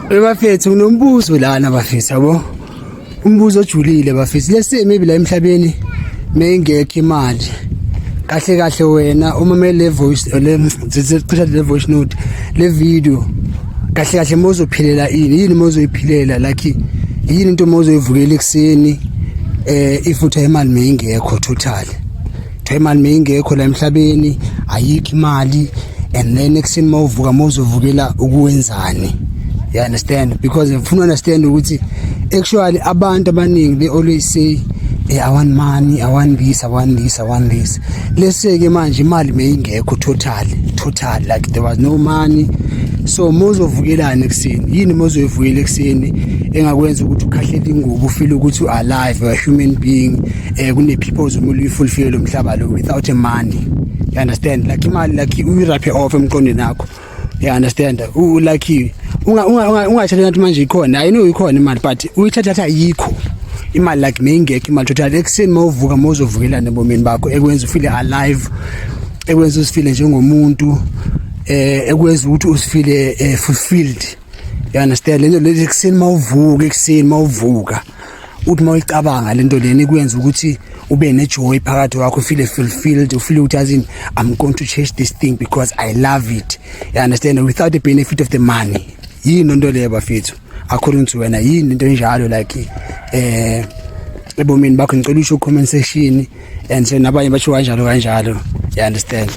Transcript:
Bafethu kunombuzo lana bafethu yabo. Umbuzo ojulile bafethu. Lese maybe la emhlabeni mengekho imali. Kahle kahle wena uma le voice le voice note le video kahle kahle mozophilela yini mozoyiphilela like yini into mozoyivukela ekseni ifuthi imali mengekho total. Imali mengekho la emhlabeni ayikho imali and then ekseni mawuvuka mozovukela ukuwenzani. You understand? Because if you understand ukuthi actually abantu abaningi they always say I want money, I want this, I want this, I want this. Let's say ke manje imali meyingekho total like there was no money. So mozovukelana ekseni yini mozoyivukela ekseni engakwenza ukuthi ukhahlele ingubo ufeel ukuthi u alive, a human being kune people zomulu fulfill lo mhlaba lo without a money. You understand? Like imali like u wrap off emqondweni nakho. You understand? Like ungathatha nathi manje ikhona I know ikhona imali but uyithatha yikho imali like mengekho imali total ekseni mawuvuka mozovukelana ebomini bakho ekwenza ufeel alive ekwenza usifile njengomuntu ekwenza ukuthi usifile fulfilled. You understand? Lento lezi ekseni mawuvuka uthi mawuyicabanga lento leni ikwenza ukuthi ube nejoy phakathi wakho feel fulfilled ufeel ukuthi as in I'm going to change this thing because I love it. You understand? Without the benefit of the money. Yini into le bafethu according to wena yini into enjalo like ebomini bakho ngicela usho comment section and nabanye basho kanjalo. You understand?